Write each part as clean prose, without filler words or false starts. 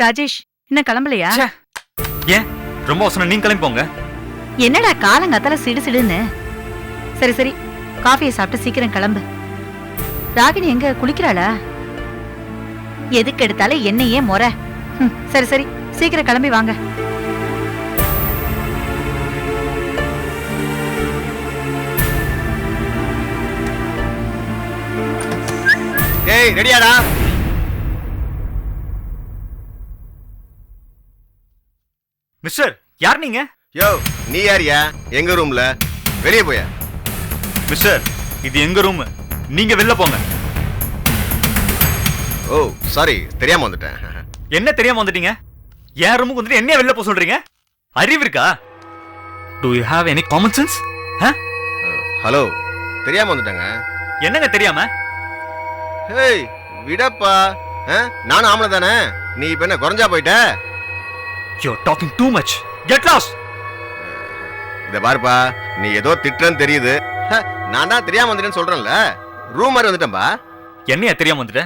ராஜேஷ் இன்னும் கிளம்பலையா? ஏன் ரொம்ப அவசரம், நீங்க கிளம்பி போங்க. என்னடா காலங்காத்தால சிடு சிடுன்னு. சரி சரி, காஃபியை சாப்பிட்டு சீக்கிரம் கிளம்பு. ராகினி எங்க குளிக்கிறாளா? எதுக்கு எடுத்தாலும் என்னையே முறை. சரி சரி, சீக்கிரம் கிளம்பி வாங்க. ஏய் ரெடியாடா? மிஸ்டர், யார் நீங்க? யோ நீ யாரியா? எங்க ரூம்ல வெளியே போய. மிஸ்டர், இது எங்க ரூம், நீங்க வெளில போங்க. ஓ சாரி, தெரியாம வந்துட்டேன். என்ன தெரியாம வந்துட்டீங்க? என் ரூமுக்கு வந்துட்டு என்ன வெளில போக சொல்றீங்க? அறிவு இருக்கா? To you have any common sense? Hello, தெரியாம வந்துட்டேங்க. என்னங்க தெரியாம? ஹேய் விடப்பா, நானும் ஆம்பளை தானே. நீ இப்ப என்ன குறைஞ்சா போயிட்ட? You are talking too much. Get lost. இத பாருப்பா, நீ ஏதோ திட்டுறன்னு தெரியுது. நான் தான் தெரியாம வந்துட்டேன்னு சொல்றேன்ல. ரூம் மாதிரி வந்துட்டேன்பா. என்னையா தெரியாம வந்துட்ட?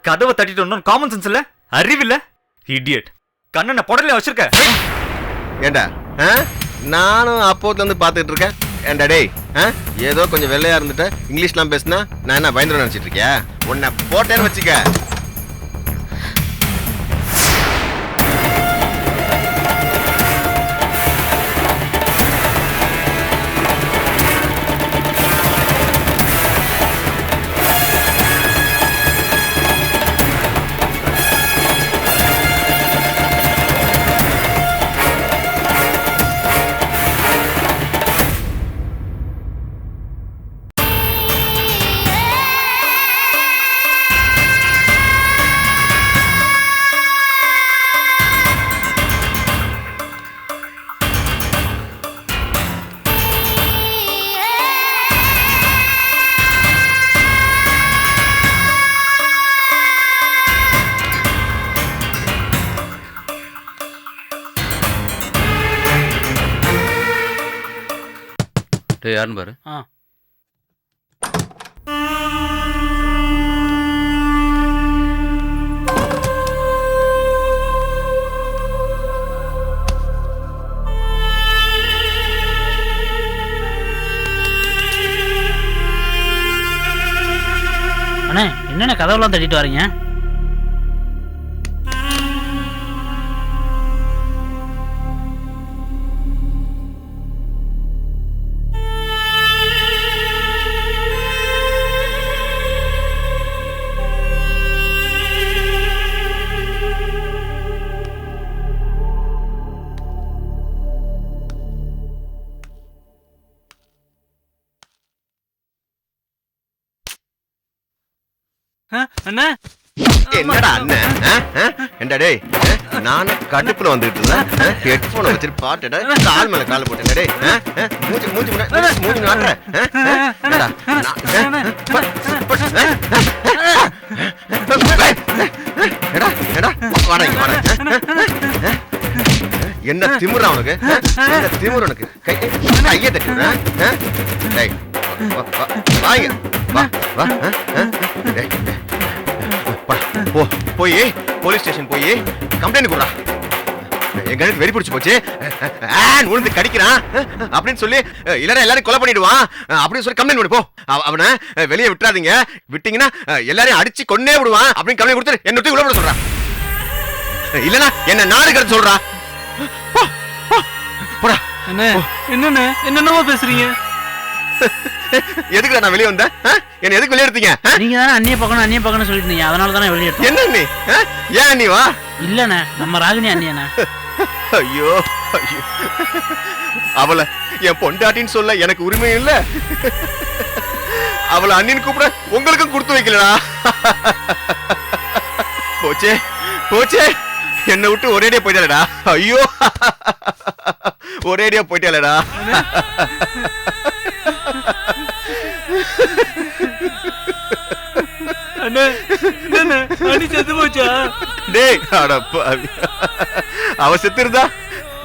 கதவை தட்டிட்டு வந்தோம், காமன் சென்ஸ் இல்ல, அறிவு இல்ல, இடியட். கண்ணனை புடல வச்சிருக்க. ஏண்டா நானும் அப்போதுல இருந்து பாத்துட்டு இருக்கேன். ஏண்டா டேய், ஏதோ கொஞ்சம் வெள்ளையா இருந்துட்ட, இங்கிலீஷ்லாம் பேசினா நான் என்ன பயந்துரும் நினைச்சிட்டு இருக்கியா? உன்னை போட்டேன்னு வச்சுக்க. யாருன்னு பாரு. அண்ணே, என்னென்ன கதவுலாம் தட்டிட்டு வரீங்க? என்னடா அண்ணன்? ஏண்டா டேய், நானும் கடுப்புல வந்துட்டு இருந்தேன். ஹெட்போனை வச்சுட்டு பாட்டுடா, கால் மேல கால் போட்டேன். டேய் மூஞ்சி மூஞ்சி மூஞ்சி நாட்டுற. என்ன திமுறா உனக்கு? என்ன திமுற உனக்கு? கையை தட்டி விடுறேன். டேய் வாங்க, வா வா. போய் போலீஸ் ஸ்டேஷன் போய் கம்ப்ளைண்ட் கொடுறா. எங்க வெறி பிடிச்சு போச்சு, உழுந்து கடிக்கிறான் அப்படின்னு சொல்லி, இல்லைன்னா எல்லாரும் கொலை பண்ணிடுவான் அப்படின்னு சொல்லி கம்ப்ளைண்ட் பண்ணி போ. அவனை வெளியே விட்டுறாதீங்க, விட்டீங்கன்னா எல்லாரையும் அடிச்சு கொன்னே விடுவான் அப்படின்னு கம்ப்ளைண்ட் கொடுத்து என்ன உள்ள போட சொல்றான். இல்லைன்னா என்ன நாடு கடத்த சொல்றா. போடா. என்னன்னு என்னென்னவோ பேசுறீங்க? எதுக்கு நான் வெளியே வந்தேன்? என்ன எதுக்கு வெளியே எடுத்தீங்க? நீங்க தானே அண்ணிய பக்கம்னு சொல்லிட்டு அதனால தானே வெளியே எடுத்தோம். என்ன நீ? ஏன் நீ வா? இல்லண்ணே, நம்ம ராகினி அண்ணியண்ணா. ஐயோ ஐயோ, அவளை என் பொண்டாட்டின்னு சொல்ல எனக்கு உரிமை இல்ல. அவளை அண்ணின்னு கூப்பிட உங்களுக்கும் கொடுத்து வைக்கலடா. போச்சே போச்சே, என்னை விட்டு ஒரேடியா போயிட்டாலடா. ஐயோ, ஒரேடியா போயிட்டாலடா. டேய் அடப்பாவி, அவ செத்து இருந்தா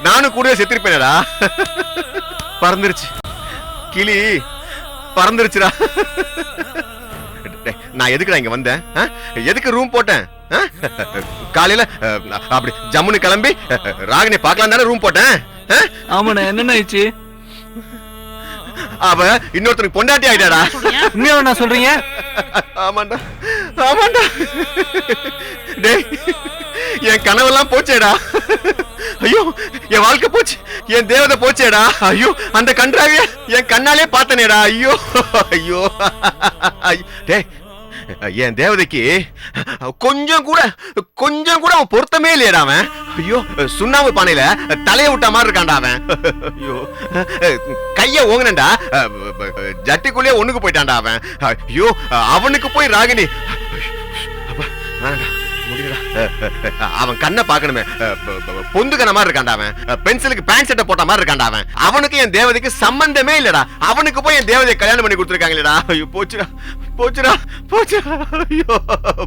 நானும் கூட செத்திருப்பேனடா. பறந்துருச்சு, கிளி பறந்துருச்சுடா. நான் எதுக்குடா இங்க வந்தேன்? எதுக்கு ரூம் போட்டேன்? காலையில அப்படி ஜம்முன்னு கிளம்பி ராகினி பார்க்கலாம் தானே ரூம் போட்டேன். ஆமாண்ணே, என்னென்ன ஆயிடுச்சு? அவ இன்னொருத்தனுக்கு பொண்டாட்டி ஆயிட்டாடா. உண்மையா சொல்றீங்க? ஆமாண்டா ஆமாண்டா. டேய் என் கனவெல்லாம் போச்சேடா. ஐயோ என் வாழ்க்கை போச்சு, என் தேவதை போச்சேடா. ஐயோ அந்த கன்றாவிய என் கண்ணாலே பார்த்தனேடா. ஐயோ ஐயோ டேய் என் தேவதைக்கு கொஞ்சம் கூட அவன் பொருத்தமே இல்லையடா அவன். ஐயோ சுண்ணாம்பு பானையில தலைய விட்ட மாதிரி இருக்கான்டா அவன். ஐயோ கைய ஓங்கினண்டா ஜட்டிக்குள்ளே ஒண்ணுக்கு போயிட்டான்டா அவன். ஐயோ அவனுக்கு போய் ராகினி அவன் கண்ணை பாக்கணுமே, பொந்துக்கன மாதிரி இருக்கான்டா அவன். பென்சிலுக்கு பேண்ட் செட்டை போட்ட மாதிரி இருக்கான்டா அவன். அவனுக்கு என் தேவதைக்கு சம்பந்தமே இல்லடா. அவனுக்கு போய் என் தேவதையை கல்யாணம் பண்ணி கொடுத்துருக்காங்களேடா. ஐயோ போச்சுடா போச்சுடா போச்சுடா. ஐயோ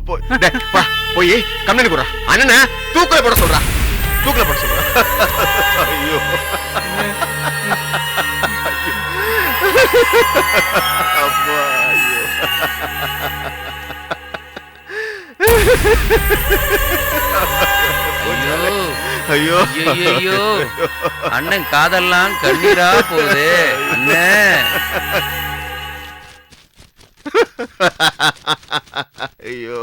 போய் கம்ப்ளைண்ட் கொடுறா. அண்ணனை தூக்கல போட சொல்றா, தூக்கல போட சொல்றா. ஐயோ அப்பா ஐயோ ஐயோ ஐயோ, அண்ணன் காதெல்லாம் கண்ணீரா போகுது அண்ணன். ஐயோ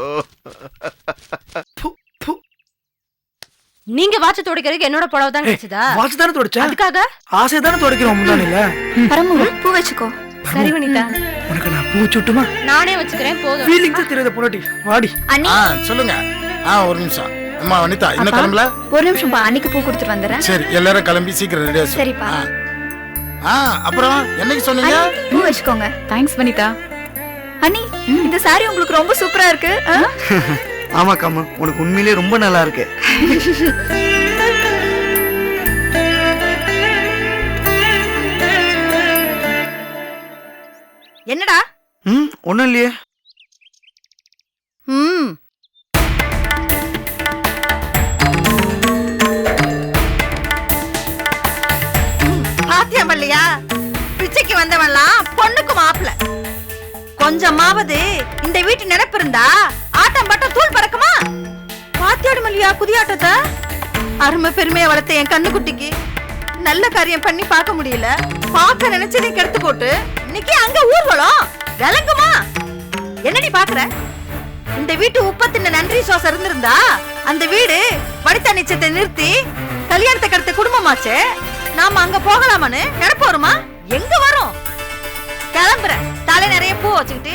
நீங்க வாட்ச துடைக்கிறதுக்கு என்னோட புடவை தான் கிடைச்சதா? வாட்ச் தானே துடைச்சா? அதுக்காக ஆசை தானே துடைக்கிறோம் முன்னாடில. பரமு பூ வச்சுக்கோ. சரி வனிதா, உனக்கு நான் பூ சுட்டுமா? நானே வச்சுக்கிறேன் போதும். ஃபீலிங்ஸ் தெரியாத பொண்டாட்டி வாடி. அண்ணி சொல்லுங்க. ஒரு நிமிஷம். அம்மா வனிதா இன்னும் கிளம்பல? ஒரு நிமிஷம் பா, அன்னைக்கு பூ கொடுத்துட்டு வந்துறேன். சரி எல்லாரும் கிளம்பி சீக்கிரம் ரெடியா. சரிப்பா. அப்புறம் என்னைக்கு சொன்னீங்க? பூ வச்சுக்கோங்க. தேங்க்ஸ் வனிதா. அண்ணி இந்த சாரி உங்களுக்கு ரொம்ப சூப்பரா இருக்கு. ஆமா காமு, உனக்கு உண்மையிலேயே ரொம்ப நல்லா இருக்கு. என்னடா? ஒண்ணும் இல்லையே. பாத்தியம் இல்லையா? பிச்சைக்கு வந்தவன்லாம் பொண்ணுக்கு மாப்பிள்ள. கொஞ்சமாவது இந்த வீட்டு நினைப்பு இருந்தா ஆட்டம் பட்டம் தூள் பறக்குமா? பாத்தியாடும் இல்லையா குதியாட்டத்தை? அருமை பெருமையை வளர்த்த என் கண்ணுக்குட்டிக்கு நல்ல காரியம் பண்ணி பார்க்க முடியல. பார்க்க நினைச்சதை கெடுத்து போட்டு இன்னைக்கு அங்க ஊர்வலம் விளங்குமா? என்னடி பாக்குற? இந்த வீட்டு உப்பத்தின நன்றி சோசம் இருந்திருந்தா அந்த வீடு வடித்த நிச்சயத்தை நிறுத்தி கல்யாணத்தை கெடுத்த குடும்பமாச்சே. நாம அங்க போகலாமான்னு நினைப்பு வருமா? எங்க வரும்? கிளம்புறேன், தலை நிறைய பூ வச்சுக்கிட்டு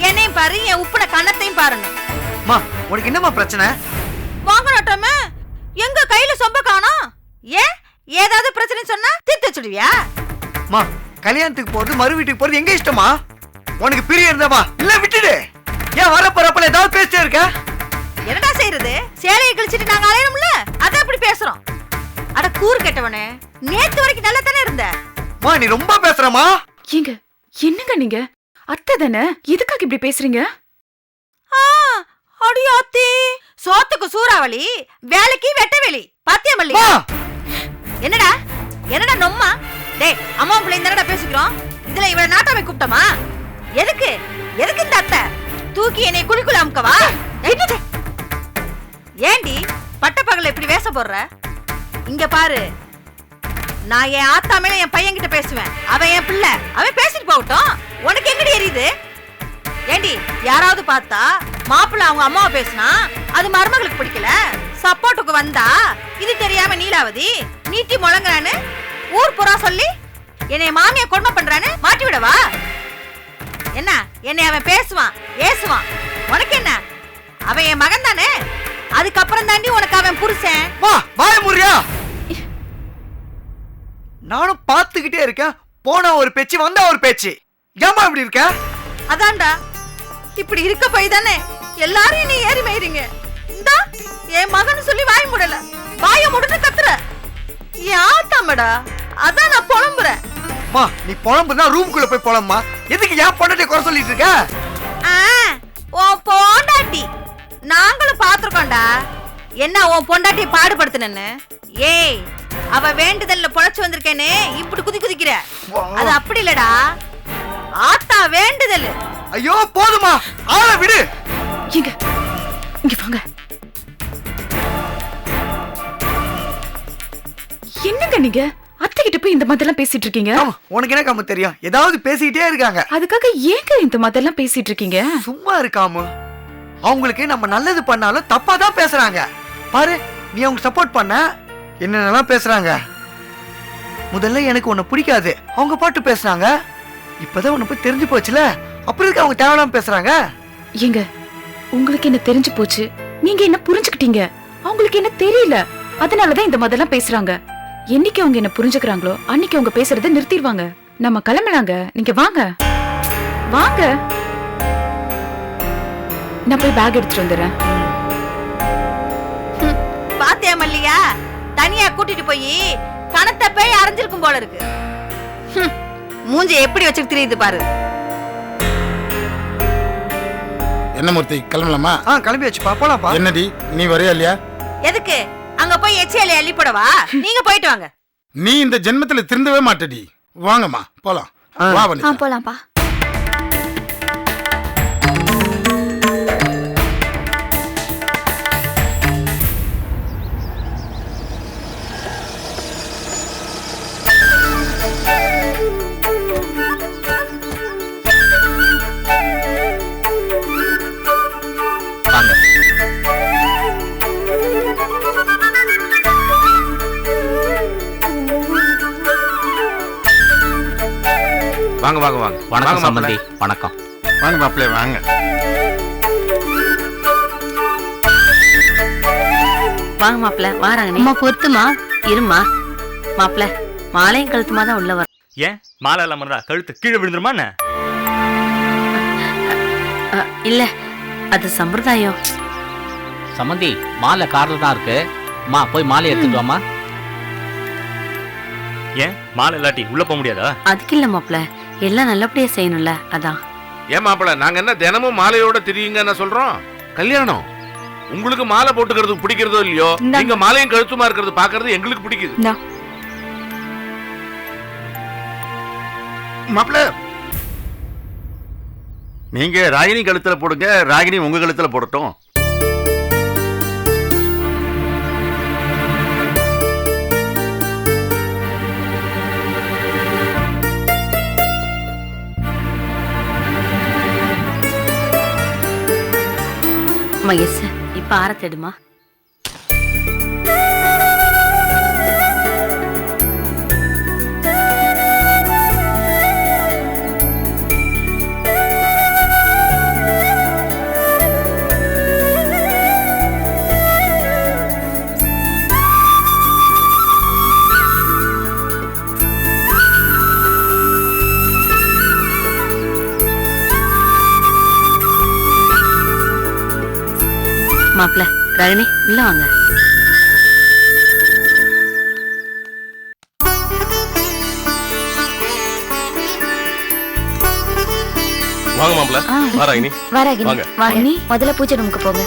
என்னையும் பாரு, என் உப்புன கண்ணத்தையும் பாருங்க. மா உனக்கு என்னமா பிரச்சனை? வாங்க நட்டமே, எங்க கையில சொம்ப காணோம். ஏன் ஏதாவது பிரச்சனை சொன்னா தீர்த்து வச்சுடுவியா? மா கல்யாணத்துக்கு போறது மறு வீட்டுக்கு போறது எங்க இஷ்டமா? உனக்கு பிரியம் இருந்தாமா இல்ல விட்டுடு. ஏன் வர போறப்பல ஏதாவது பேசிட்டே இருக்க? என்னடா செய்யறது? சேலையை கழிச்சிட்டு நாங்க அலையணும்ல, அத அப்படி பேசுறோம். அட கூறு கேட்டவனே, நேத்து வரைக்கும் நல்லா தானே இருந்த. மா நீ ரொம்ப பேசுறமா? ஏங்க என்னங்க நீங்க அத்தை தானே, எதுக்காக இப்படி பேசுறீங்க? அடியாத்தி, சோத்துக்கு சூறாவளி, வேலைக்கு வெட்டவெளி. பாத்தியம் இல்லையா? என்னடா என்னடா நொம்மா? டேய் அம்மா பிள்ளைங்க தானடா பேசிக்கிறோம். இதுல இவள நாட்டாமை கூப்பிட்டமா? எதுக்கு எதுக்கு இந்த அத்தை தூக்கி என்னை குளிக்குள்ள அமுக்கவா? ஏண்டி பட்ட பகல இப்படி வேஷ போடுற? இங்க பாரு, நான் என் ஆத்தா மேல என் பையன் கிட்ட பேசுவேன். அவன் என் பிள்ளை, அவன் பேசிட்டு போகட்டும். உனக்கு எங்கடி எரியுது? ஏண்டி யாராவது பார்த்தா மாப்பிள்ள அவங்க அம்மாவை பேசினா அது மருமகளுக்கு பிடிக்கல, சப்போர்ட்டுக்கு வந்தா இது தெரியாம நீலாவதி நீட்டி முழங்குறான்னு ஊர் புறா சொல்லி என்னை மாமியா கொடுமை பண்றான்னு மாட்டி விடவா? என்ன என்னை அவன் பேசுவான் ஏசுவான், உனக்கு என்ன? அவன் என் மகன் தானே, அதுக்கப்புறம் தாண்டி உனக்கு அவன் புருஷன். வா வாய முறியா. நானும் பாத்துக்கிட்டே இருக்கேன், போனா ஒரு பேச்சு வந்தா ஒரு பேச்சு. ஏமா இப்படி இருக்க? அதான்டா, இப்படி இருக்க போய் தானே எல்லாரும் நீ ஏறி மயிறீங்க. இந்தா என் மகன் சொல்லி வாய் முடல, வாய முடுன்னு கத்துற. என் ஆத்தாமடா, அதான் நான் புலம்புறேன். மா நீ புலம்புனா ரூமுக்குள்ள போய் புலம்புமா. எதுக்கு ஏன் பொண்டாட்டியை குறை சொல்லிட்டு இருக்க? உன் பொண்டாட்டி நாங்களும் பாத்துருக்கோம்டா, என்ன உன் பொண்டாட்டி பாடுபடுத்துனன்னு. ஏய் அவ வேண்டுதல்ல பொழைச்சு வந்திருக்கேன்னு இப்படி குதி குதிக்கிற. அது அப்படி இல்லடா, ஆத்தா வேண்டுதல். ஐயோ போதுமா, ஆள விடு. இங்க இங்க வாங்க. என்னங்க நீங்க அத்தை கிட்ட போய் இந்த மாதிரிலாம் பேசிட்டு இருக்கீங்க? ஆமா, உனக்கு என்ன காமு தெரியும்? ஏதாவது பேசிக்கிட்டே இருக்காங்க. அதுக்காக ஏங்க இந்த மாதிரிலாம் பேசிட்டு இருக்கீங்க? சும்மா இருக்காம அவங்களுக்கு நம்ம நல்லது பண்ணாலும் தப்பா தான் பேசுறாங்க. பாரு, நீ அவங்க சப்போர்ட் பண்ண என்னென்னலாம் பேசுறாங்க. முதல்ல எனக்கு உன்னை பிடிக்காது அவங்க பாட்டு பேசுறாங்க. இப்பதான் உன்னை போய் தெரிஞ்சு போச்சுல, அப்புறம் இருக்கு அவங்க தேவையில்லாம பேசுறாங்க. ஏங்க உங்களுக்கு என்ன தெரிஞ்சு போச்சு, நீங்க என்ன புரிஞ்சுக்கிட்டீங்க, அவங்களுக்கு என்ன தெரியல, அதனாலதான் இந்த மாதிரிலாம் பேசுறாங்க. என்னைக்கு அவங்க என்ன புரிஞ்சுக்கிறாங்களோ அன்னைக்கு அவங்க பேசுறதை நிறுத்திடுவாங்க. நம்ம கிளம்பலாங்க, நீங்க வாங்க வாங்க. நான் போய் பேக் எடுத்துட்டு வந்துடுறேன். பாத்தியா மல்லிகா, தனியா கூட்டிட்டு போய் கணத்தை போய் அரைஞ்சிருக்கும் போல இருக்கு. மூஞ்சி எப்படி வச்சுட்டு தெரியுது பாரு. என்ன மூர்த்தி, கிளம்பலாமா? கிளம்பி வச்சுப்பா, போலாம்ப்பா. என்னடி நீ வரையா இல்லையா? எதுக்கு? அங்க போய் எச்சியலை அள்ளி போடவா? நீங்க போயிட்டு வாங்க. நீ இந்த ஜென்மத்துல திருந்தவே மாட்டடி. வாங்கம்மா போலாம். வா வனிதா. போலாம்ப்பா. வாங்க வாங்க வாங்க. வணக்கம் சம்பந்தி. வணக்கம். வாங்க மாப்பிள்ளை வாங்க. வாங்க மாப்பிள்ள, வாராங்க. அம்மா பொறுத்துமா இருமா. மாப்பிள்ள மாலையும் கழுத்துமா தான் உள்ள வர. ஏன் மாலை இல்லாம இருந்தா கழுத்து கீழே விழுந்துருமா என்ன? இல்ல, அது சம்பிரதாயம். சம்பந்தி மாலை கார்ல தான் இருக்கு. மா போய் மாலை எடுத்துட்டு வாமா. ஏன் மாலை இல்லாட்டி உள்ள போக முடியாதா? அதுக்கு இல்ல மாப்பிள்ள, எல்லாம் நல்லபடியா செய்யணும்ல, அதான். ஏன் மாப்பிள்ள, நாங்க என்ன தினமும் மாலையோட திரியுங்க சொல்றோம்? கல்யாணம் உங்களுக்கு மாலை போட்டுக்கிறது பிடிக்கிறதோ இல்லையோ, நீங்க மாலையும் கழுத்துமா இருக்கிறது பாக்குறது எங்களுக்கு பிடிக்குது. மாப்பிள்ள, நீங்க ராகினி கழுத்துல போடுங்க, ராகினி உங்க கழுத்துல போடட்டும். மகேஷ், இப்ப ஆரத்திடுமா. மாப்பிள்ள, ரஜினி உள்ள வாங்க. வாங்க மாப்பிள்ள. வாராகினி வாங்க. வாங்க, முதல்ல பூஜை ரூமுக்கு போங்க.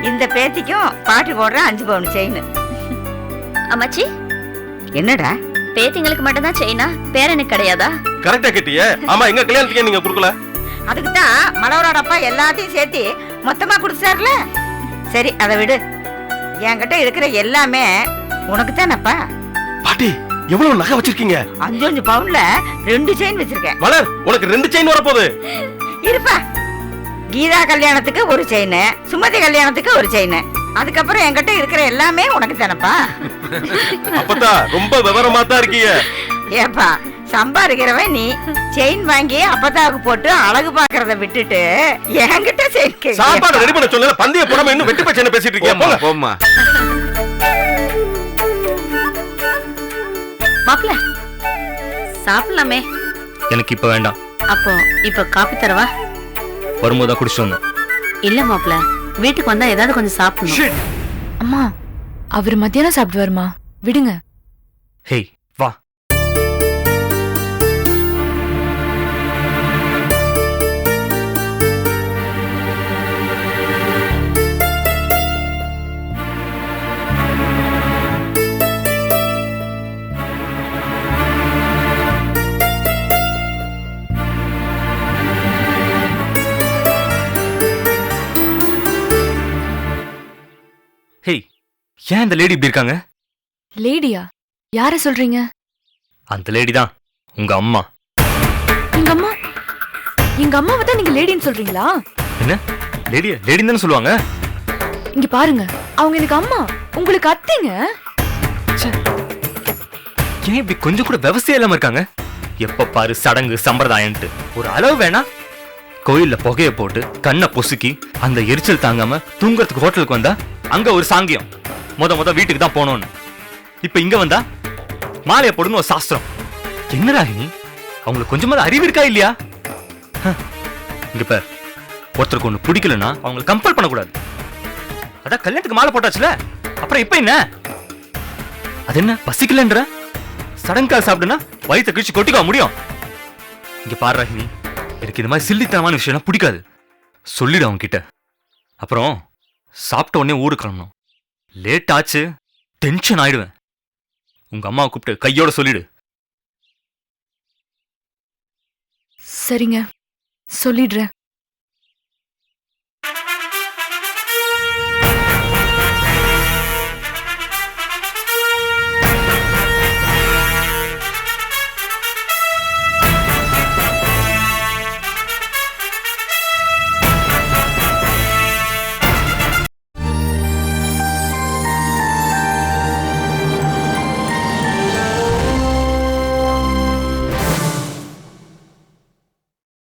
இந்த பேத்திக்கும் பாட்டி போடுற 5 பவுன் செயின். அம்மாச்சி, என்னடா பேத்திங்களுக்கு மட்டும் தான் செயினா, பேரனுக்கு கிடையாதா? கரெக்டா கேட்டியே. ஆமா, எங்க கல்யாணத்துக்கு நீங்க கொடுக்கல? அதுக்கு தான் மலவரோட அப்பா எல்லாத்தையும் சேர்த்து மொத்தமா குடுத்தாருல. சரி, அதை விடு. என்கிட்ட இருக்கிற எல்லாமே உனக்கு தானப்பா. பாட்டி, எவ்வளவு நகை வச்சிருக்கீங்க? 5 பவுன்ல 2 செயின் வச்சிருக்கேன். மலர், உனக்கு 2 செயின் வர போகுது. இருப்பா. கீதா கல்யாணத்துக்கு ஒரு செயின், சுமதி கல்யாணத்துக்கு ஒரு செயின், அதுக்கப்புறம் என்கிட்ட இருக்கிற எல்லாமே உனக்கு தானப்பா. அப்பதா ரொம்ப விவரமா தான் இருக்கீங்க. ஏப்பா, சம்பாதிக்கிறவன் நீ. செயின் வாங்கி அப்பதாவுக்கு போட்டு அழகு பாக்குறத விட்டுட்டு என்கிட்ட செயின் சாப்பாடு ரெடி பண்ண சொல்லல, பந்திய போடாம இன்னும் வெட்டி பச்சை பேசிட்டு இருக்கீங்க. போம்மா. மாப்பிள்ள சாப்பிடலாமே. எனக்கு இப்ப வேண்டாம். அப்போ இப்ப காப்பி தரவா? வரும்போது குடிச்சு வந்தேன். இல்ல மாப்பிள்ள, வீட்டுக்கு வந்தா ஏதாவது கொஞ்சம் சாப்பிடணும். அம்மா, அவர் மத்தியானம் சாப்பிடுவாருமா, விடுங்க. ஹேய் வா. ஹேய், ஏன் இந்த லேடி இப்படி இருக்காங்க? லேடியா? யார சொல்றீங்க? அந்த லேடி தான் உங்க அம்மா. எங்க அம்மா? எங்க அம்மாவை தான் நீங்க லேடின்னு சொல்றீங்களா? என்ன லேடின்னு தானே சொல்லுவாங்க? இங்க பாருங்க, அவங்க எனக்கு அம்மா, உங்களுக்கு அத்தைங்க. ஏன் இப்படி கொஞ்சம் கூட விவசாயம் இல்லாம இருக்காங்க? எப்ப பாரு சடங்கு சம்பிரதாயம்ட்டு ஒரு அளவு வேணா? கோயில்ல புகைய போட்டு கண்ணை பொசுக்கி அந்த எரிச்சல் தாங்காம தூங்குறதுக்கு ஹோட்டலுக்கு வந்தா அங்க ஒரு சாங்கியம், முத வீட்டுக்கு தான் போனோம்னு. இப்ப இங்க வந்தா மாலையை போடுன்னு ஒரு சாஸ்திரம். என்ன ராகினி, அவங்களுக்கு கொஞ்சமாவது அறிவு இருக்கா இல்லையா? இங்க பார், ஒருத்தருக்கு ஒண்ணு பிடிக்கலன்னா அவங்களை கம்பல் பண்ணக்கூடாது. அதான் கல்யாணத்துக்கு மாலை போட்டாச்சுல, அப்புறம் இப்ப என்ன? அது என்ன பசிக்கலன்ற? சடங்கால் சாப்பிடுனா வயிற்ற கிழிச்சு கொட்டிக்க முடியும்? இங்க பாரு ராகினி, எனக்கு இந்த மாதிரி சில்லித்தனமான விஷயம்லாம் பிடிக்காது. சொல்லிடு அவங்க கிட்ட. அப்புறம் சாப்பிட்ட உடனே ஊருக்கு கிளம்பணும். லேட் ஆச்சு டென்ஷன் ஆயிடுவேன். உங்க அம்மாவை கூப்பிட்டு கையோட சொல்லிடு. சரிங்க, சொல்லிடுறேன்.